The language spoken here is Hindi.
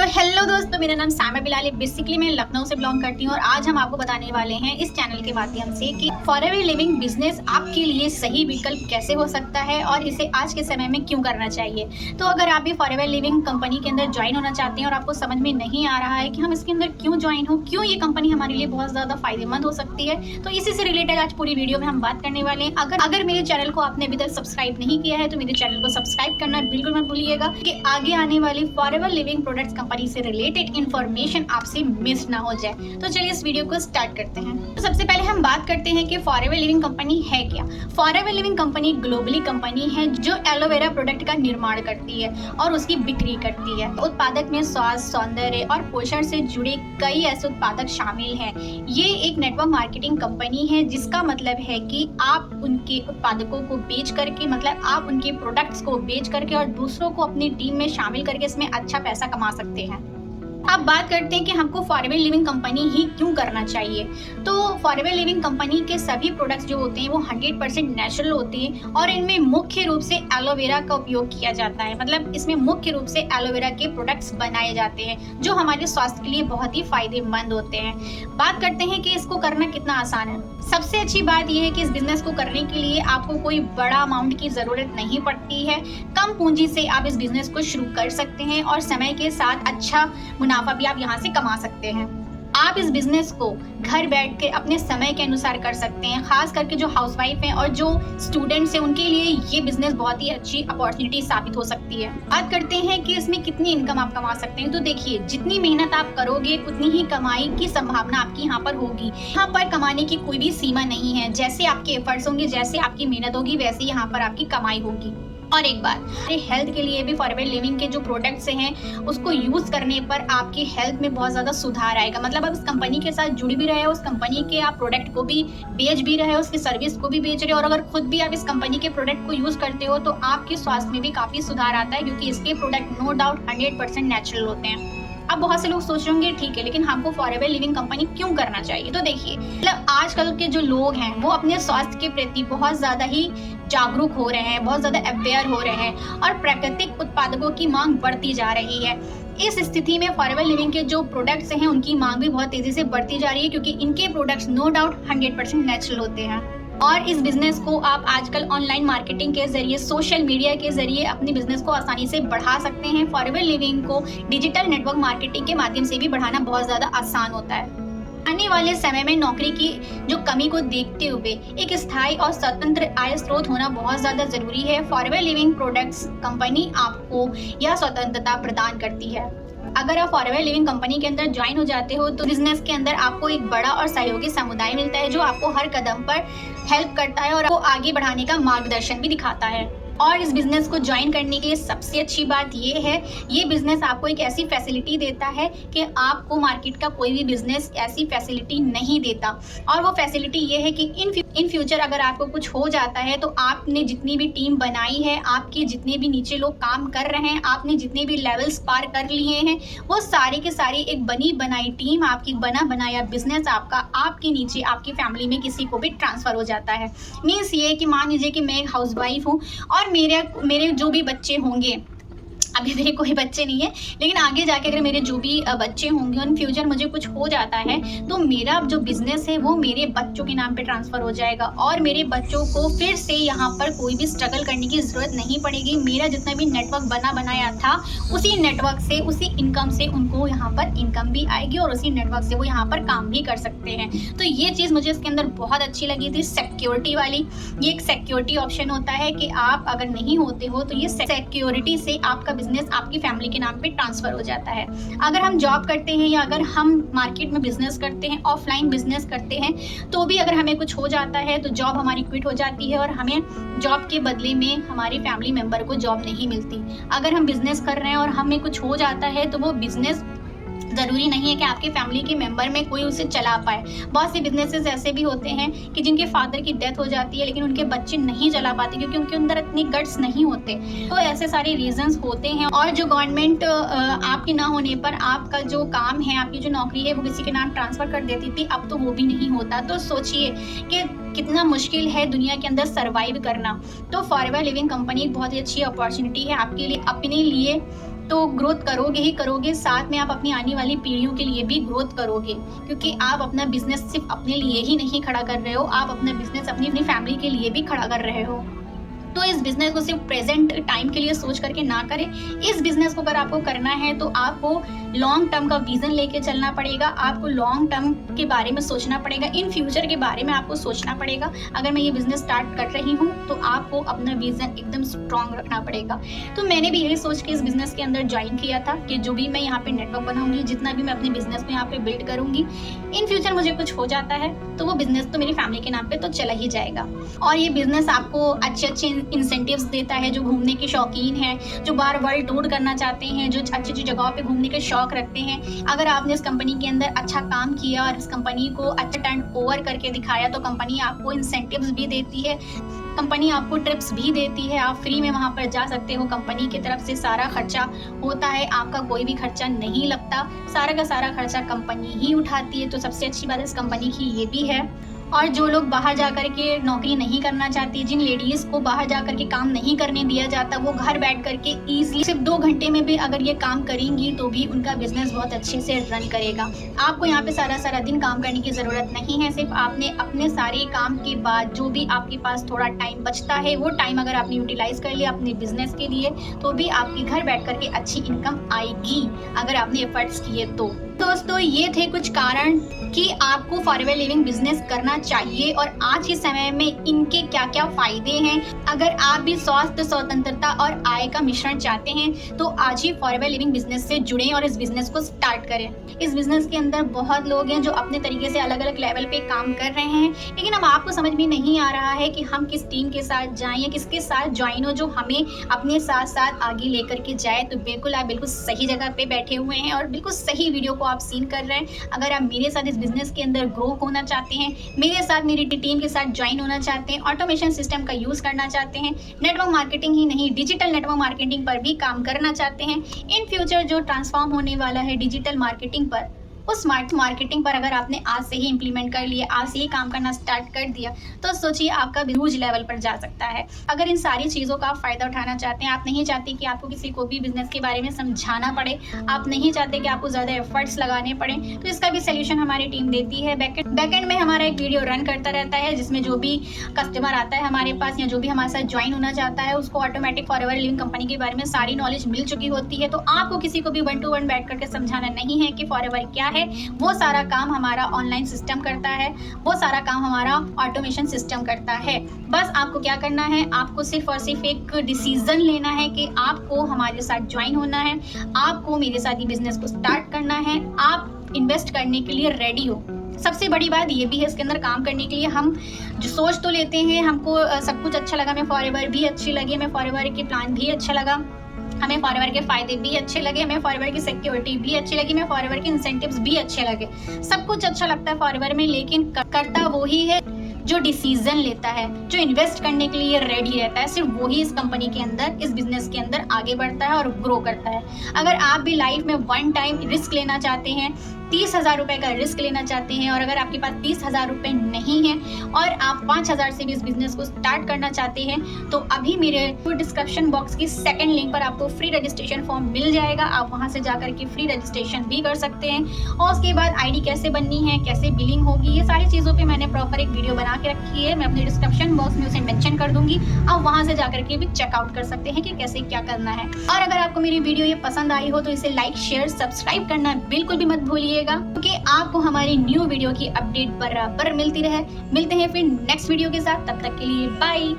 हेलो दोस्तों, मेरा नाम सामा बिलाल है। बेसिकली मैं लखनऊ से बिलोंग करती हूँ और आज हम आपको बताने वाले हैं इस चैनल के माध्यम से कि फॉरएवर लिविंग बिजनेस आपके लिए सही विकल्प कैसे हो सकता है और इसे आज के समय में क्यों करना चाहिए। तो अगर आप भी फॉरएवर लिविंग कंपनी के अंदर ज्वाइन होना चाहते हैं और आपको समझ में नहीं आ रहा है कि हम इसके अंदर क्यों ज्वाइन हो, क्यों ये कंपनी हमारे लिए बहुत ज़्यादा फायदेमंद हो सकती है, तो इसी से रिलेटेड आज पूरी वीडियो में हम बात करने वाले हैं। अगर मेरे चैनल को आपने अभी तक सब्सक्राइब नहीं किया है तो मेरे चैनल को सब्सक्राइब करना बिल्कुल मत भूलिएगा कि आगे आने वाली फॉरएवर लिविंग प्रोडक्ट्स कंपनी से रिलेटेड इंफॉर्मेशन आपसे मिस ना हो जाए। तो चलिए इस वीडियो को स्टार्ट करते हैं। तो सबसे पहले हम बात करते हैं कि फॉरएवर लिविंग कंपनी है क्या। Forever living company globally company है जो एलोवेरा प्रोडक्ट का निर्माण करती है और उसकी बिक्री करती है। उत्पादक में स्वास्थ्य, सौंदर्य और पोषण से जुड़े कई ऐसे उत्पादक शामिल हैं। ये एक नेटवर्क मार्केटिंग कंपनी है जिसका मतलब है कि आप उनके उत्पादकों को बेच करके, मतलब आप उनके प्रोडक्ट्स को बेच करके और दूसरों को अपनी टीम में शामिल करके इसमें अच्छा पैसा कमा सकते हैं। अब बात करते हैं कि हमको फॉरएवर लिविंग कंपनी ही क्यों करना चाहिए। तो फॉरएवर लिविंग कंपनी के सभी प्रोडक्ट्स जो होते हैं वो 100% नेचुरल होते हैं और इनमें मुख्य रूप से एलोवेरा का उपयोग किया जाता है। मतलब इसमें मुख्य रूप से एलोवेरा के प्रोडक्ट्स बनाए जाते हैं जो हमारे स्वास्थ्य के लिए बहुत ही फायदेमंद होते हैं। बात करते हैं कि इसको करना कितना आसान है। सबसे अच्छी बात यह है कि इस बिजनेस को करने के लिए आपको कोई बड़ा अमाउंट की ज़रूरत नहीं पड़ती है। कम पूंजी से आप इस बिजनेस को शुरू कर सकते हैं और समय के साथ अच्छा मुनाफा भी आप यहाँ से कमा सकते हैं। आप इस बिजनेस को घर बैठ के अपने समय के अनुसार कर सकते हैं। खास करके जो हाउसवाइफ हैं और जो स्टूडेंट्स हैं उनके लिए ये बिजनेस बहुत ही अच्छी अपॉर्चुनिटी साबित हो सकती है। बात करते हैं कि इसमें कितनी इनकम आप कमा सकते हैं। तो देखिए, जितनी मेहनत आप करोगे उतनी ही कमाई की संभावना आपकी यहाँ पर होगी। यहाँ पर कमाने की कोई भी सीमा नहीं है। जैसे आपके एफर्ट्स होंगे, जैसे आपकी मेहनत होगी, वैसे यहाँ पर आपकी कमाई होगी। और एक बात, हेल्थ के लिए भी फॉरएवर लिविंग के जो प्रोडक्ट्स हैं उसको यूज करने पर आपकी हेल्थ में बहुत ज़्यादा सुधार आएगा। मतलब आप इस कंपनी के साथ जुड़ भी रहे हो, उस कंपनी के आप प्रोडक्ट को भी बेच भी रहे हो, उसकी सर्विस को भी बेच रहे हो, और अगर खुद भी आप इस कंपनी के प्रोडक्ट को यूज करते हो तो आपके स्वास्थ्य में भी काफ़ी सुधार आता है, क्योंकि इसके प्रोडक्ट नो डाउट 100% नेचुरल होते हैं। अब बहुत से लोग सोच रहे होंगे ठीक है, लेकिन हमको फॉरएवर लिविंग कंपनी क्यों करना चाहिए। तो देखिए, मतलब आजकल के जो लोग हैं वो अपने स्वास्थ्य के प्रति बहुत ज़्यादा ही जागरूक हो रहे हैं, बहुत ज़्यादा अवेयर हो रहे हैं और प्राकृतिक उत्पादकों की मांग बढ़ती जा रही है। इस स्थिति में फॉरएवर लिविंग के जो प्रोडक्ट्स हैं उनकी मांग भी बहुत तेज़ी से बढ़ती जा रही है, क्योंकि इनके प्रोडक्ट्स नो डाउट 100% नेचुरल होते हैं। और इस बिजनेस को आप आजकल ऑनलाइन मार्केटिंग के जरिए, सोशल मीडिया के जरिए अपने बिजनेस को आसानी से बढ़ा सकते हैं। फॉरएवर लिविंग को डिजिटल नेटवर्क मार्केटिंग के माध्यम से भी बढ़ाना बहुत ज़्यादा आसान होता है। आने वाले समय में नौकरी की जो कमी को देखते हुए एक स्थायी और स्वतंत्र आय स्रोत होना बहुत ज़्यादा ज़रूरी है। फॉरएवर लिविंग प्रोडक्ट्स कंपनी आपको यह स्वतंत्रता प्रदान करती है। अगर आप फॉरएवर लिविंग कंपनी के अंदर ज्वाइन हो जाते हो तो बिजनेस के अंदर आपको एक बड़ा और सहयोगी समुदाय मिलता है जो आपको हर कदम पर हेल्प करता है और आपको आगे बढ़ाने का मार्गदर्शन भी दिखाता है। और इस बिज़नेस को ज्वाइन करने के लिए सबसे अच्छी बात ये है, ये बिज़नेस आपको एक ऐसी फैसिलिटी देता है कि आपको मार्केट का कोई भी बिज़नेस ऐसी फैसिलिटी नहीं देता। और वो फैसिलिटी ये है कि इन फ्यूचर अगर आपको कुछ हो जाता है तो आपने जितनी भी टीम बनाई है, आपके जितने भी नीचे लोग काम कर रहे हैं, आपने जितने भी लेवल्स पार कर लिए हैं, वो सारे के सारे एक बनी बनाई टीम, आपकी बना बनाया बिजनेस आपका आपके नीचे आपकी फैमिली में किसी को भी ट्रांसफ़र हो जाता है। मीन्स ये कि मान लीजिए कि मैं एक हाउसवाइफ हूँ और मेरे जो भी बच्चे होंगे, अभी मेरे कोई बच्चे नहीं है, लेकिन आगे जाके अगर मेरे जो भी बच्चे होंगे इन फ्यूचर मुझे कुछ हो जाता है तो मेरा जो बिजनेस है वो मेरे बच्चों के नाम पे ट्रांसफ़र हो जाएगा और मेरे बच्चों को फिर से यहाँ पर कोई भी स्ट्रगल करने की ज़रूरत नहीं पड़ेगी। मेरा जितना भी नेटवर्क बना बनाया था उसी नेटवर्क से, उसी इनकम से उनको यहाँ पर इनकम भी आएगी और उसी नेटवर्क से वो यहाँ पर काम भी कर सकते हैं। तो ये चीज़ मुझे इसके अंदर बहुत अच्छी लगी थी, सिक्योरिटी वाली। ये एक सिक्योरिटी ऑप्शन होता है कि आप अगर नहीं होते हो तो ये सिक्योरिटी से आपका बिजनेस आपकी फैमिली के नाम पे ट्रांसफर हो जाता है। अगर हम जॉब करते हैं या अगर हम मार्केट में बिजनेस करते हैं, ऑफलाइन बिजनेस करते हैं, तो भी अगर हमें कुछ हो जाता है तो जॉब हमारी क्विट हो जाती है और हमें जॉब के बदले में हमारी फैमिली मेंबर को जॉब नहीं मिलती। अगर हम बिजनेस कर रहे हैं और हमें कुछ हो जाता है तो वो बिजनेस ज़रूरी नहीं है कि आपके फैमिली के मेंबर में कोई उसे चला पाए। बहुत से बिजनेसेस ऐसे भी होते हैं कि जिनके फादर की डेथ हो जाती है लेकिन उनके बच्चे नहीं चला पाते क्योंकि उनके अंदर इतनी गट्स नहीं होते। तो ऐसे सारे रीजंस होते हैं। और जो गवर्नमेंट आपके ना होने पर आपका जो काम है, आपकी जो नौकरी है वो किसी के नाम ट्रांसफ़र कर देती थी, अब तो वो भी नहीं होता। तो सोचिए कि कितना मुश्किल है दुनिया के अंदर सर्वाइव करना। तो फॉरएवर लिविंग कंपनी बहुत ही अच्छी अपॉर्चुनिटी है आपके लिए अपने लिए तो ग्रोथ करोगे ही करोगे, साथ में आप अपनी आने वाली पीढ़ियों के लिए भी ग्रोथ करोगे, क्योंकि आप अपना बिजनेस सिर्फ अपने लिए ही नहीं खड़ा कर रहे हो, आप अपना बिजनेस अपनी फैमिली के लिए भी खड़ा कर रहे हो। तो इस बिजनेस को सिर्फ प्रेजेंट टाइम के लिए सोच करके ना करें। इस बिजनेस को अगर आपको करना है तो आपको लॉन्ग टर्म का विजन लेके चलना पड़ेगा, आपको लॉन्ग टर्म के बारे में सोचना पड़ेगा, इन फ्यूचर के बारे में आपको सोचना पड़ेगा। अगर मैं ये बिजनेस स्टार्ट कर रही हूँ तो आपको अपना विजन एकदम स्ट्रांग रखना पड़ेगा। तो मैंने भी यही सोच के इस बिजनेस के अंदर ज्वाइन किया था कि जो भी मैं यहाँ पे नेटवर्क बनाऊंगी, जितना भी मैं अपने बिजनेस में यहाँ पे बिल्ड करूंगी, इन फ्यूचर मुझे कुछ हो जाता है तो वो बिजनेस तो मेरी फैमिली के नाम पे तो चला ही जाएगा। और ये बिजनेस आपको अच्छे अच्छे इंसेंटिव्स देता है, जो घूमने के शौकीन हैं, जो बार वर्ल्ड टूर करना चाहते हैं, जो अच्छी अच्छी जगहों पे घूमने के शौक रखते हैं। अगर आपने इस कंपनी के अंदर अच्छा काम किया और इस कंपनी को अच्छा टर्न ओवर करके दिखाया तो कंपनी आपको इंसेंटिव्स भी देती है, कंपनी आपको ट्रिप्स भी देती है, आप फ्री में वहाँ पर जा सकते हो। कंपनी की तरफ से सारा खर्चा होता है, आपका कोई भी खर्चा नहीं लगता, सारा का सारा खर्चा कंपनी ही उठाती है। तो सबसे अच्छी बात इस कंपनी की ये भी है। और जो लोग बाहर जा कर के नौकरी नहीं करना चाहती, जिन लेडीज़ को बाहर जा कर के काम नहीं करने दिया जाता, वो घर बैठ कर के ईजिली सिर्फ 2 घंटे में भी अगर ये काम करेंगी तो भी उनका बिजनेस बहुत अच्छे से रन करेगा। आपको यहाँ पे सारा दिन काम करने की ज़रूरत नहीं है, सिर्फ आपने अपने सारे काम के बाद जो भी आपके पास थोड़ा टाइम बचता है, वो टाइम अगर आपने यूटिलाइज कर लिया अपने बिजनेस के लिए तो भी आपकी घर बैठ कर के अच्छी इनकम आएगी अगर आपने एफर्ट्स किए तो। दोस्तों, ये थे कुछ कारण कि आपको फॉरएवर लिविंग बिजनेस करना चाहिए और आज के समय में इनके क्या क्या फायदे हैं। अगर आप भी स्वास्थ्य, स्वतंत्रता और आय का मिश्रण चाहते हैं तो आज ही फॉरएवर लिविंग बिजनेस से जुड़ें और इस बिजनेस को स्टार्ट करें। इस बिजनेस के अंदर बहुत लोग हैं जो अपने तरीके से अलग अलग लेवल पे काम कर रहे हैं, लेकिन अब आपको समझ में नहीं आ रहा है कि हम किस टीम के साथ जाएं या किसके साथ ज्वाइन हो जो हमें अपने साथ साथ आगे लेकर के जाए। तो बिल्कुल आप बिल्कुल सही जगह पे बैठे हुए हैं और बिल्कुल सही वीडियो को आप सीन कर रहे हैं। अगर आप मेरे साथ इस बिजनेस के अंदर ग्रो होना चाहते हैं, मेरे साथ मेरी टीम के साथ ज्वाइन होना चाहते हैं, ऑटोमेशन सिस्टम का यूज करना चाहते हैं, नेटवर्क मार्केटिंग ही नहीं डिजिटल नेटवर्क मार्केटिंग पर भी काम करना चाहते हैं, इन फ्यूचर जो ट्रांसफॉर्म होने वाला है डिजिटल मार्केटिंग पर, उस स्मार्ट मार्केटिंग पर अगर आपने आज से ही इंप्लीमेंट कर लिया, आज से ही काम करना स्टार्ट कर दिया तो सोचिए आपका ह्यूज लेवल पर जा सकता है। अगर इन सारी चीज़ों का आप फ़ायदा उठाना चाहते हैं, आप नहीं चाहते कि आपको किसी को भी बिजनेस के बारे में समझाना पड़े, आप नहीं चाहते कि आपको ज़्यादा एफर्ट्स लगाने पड़े, तो इसका भी सोल्यूशन हमारी टीम देती है। बैकएंड में हमारा एक वीडियो रन करता रहता है जिसमें जो भी कस्टमर आता है हमारे पास या जो भी हमारे साथ ज्वाइन होना चाहता है उसको ऑटोमेटिक फॉरएवर लिविंग कंपनी के बारे में सारी नॉलेज मिल चुकी होती है। तो आपको किसी को भी 1 to 1 बैठ करके समझाना नहीं है कि फॉरएवर क्या है, वो सारा काम हमारा ऑनलाइन सिस्टम करता है, वो सारा काम हमारा ऑटोमेशन सिस्टम करता है। बस आपको क्या करना है, आपको सिर्फ और सिर्फ एक डिसीजन लेना है कि आपको हमारे साथ ज्वाइन होना है, आपको मेरे साथ ये बिजनेस को स्टार्ट करना है, आप इन्वेस्ट करने के लिए रेडी हो। सबसे बड़ी बात ये भी है इसके अंदर काम करने के लिए हम जो सोच तो लेते हैं, हमको सब कुछ अच्छा लगा, मैं फॉरएवर भी अच्छी लगी, हमें फॉरएवर के प्लान भी अच्छा लगा, हमें फॉरएवर के फायदे भी अच्छे लगे, हमें फॉरएवर की सिक्योरिटी भी अच्छी लगी, हमें फॉरएवर के इंसेंटिव्स भी अच्छे लगे, सब कुछ अच्छा लगता है फॉरएवर में, लेकिन करता वो ही है जो डिसीजन लेता है, जो इन्वेस्ट करने के लिए रेडी रहता है। सिर्फ वही इस कंपनी के अंदर, इस बिजनेस के अंदर आगे बढ़ता है और ग्रो करता है। अगर आप भी लाइफ में 1 टाइम रिस्क लेना चाहते हैं, 30,000 रुपए का रिस्क लेना चाहते हैं और अगर आपके पास 30,000 रुपए नहीं है और आप 5,000 से भी इस बिजनेस को स्टार्ट करना चाहते हैं तो अभी मेरे डिस्क्रिप्शन बॉक्स की 2nd लिंक पर आपको फ्री रजिस्ट्रेशन फॉर्म मिल जाएगा। आप वहां से जाकर के फ्री रजिस्ट्रेशन भी कर सकते हैं और उसके बाद आईडी कैसे बननी है, कैसे बिलिंग होगी, ये सारी चीज़ों पे मैंने प्रॉपर एक वीडियो बना के रखी है, मैं अपने डिस्क्रिप्शन बॉक्स में उसे मेंशन कर दूंगी। आप वहां से जाकर के भी चेकआउट कर सकते हैं कि कैसे क्या करना है। और अगर आपको मेरी वीडियो ये पसंद आई हो तो इसे लाइक, शेयर, सब्सक्राइब करना बिल्कुल भी मत भूलिएगा, क्योंकि आपको हमारी न्यू वीडियो की अपडेट बराबर मिलती रहे। मिलते हैं फिर नेक्स्ट वीडियो के साथ, तब तक के लिए बाय।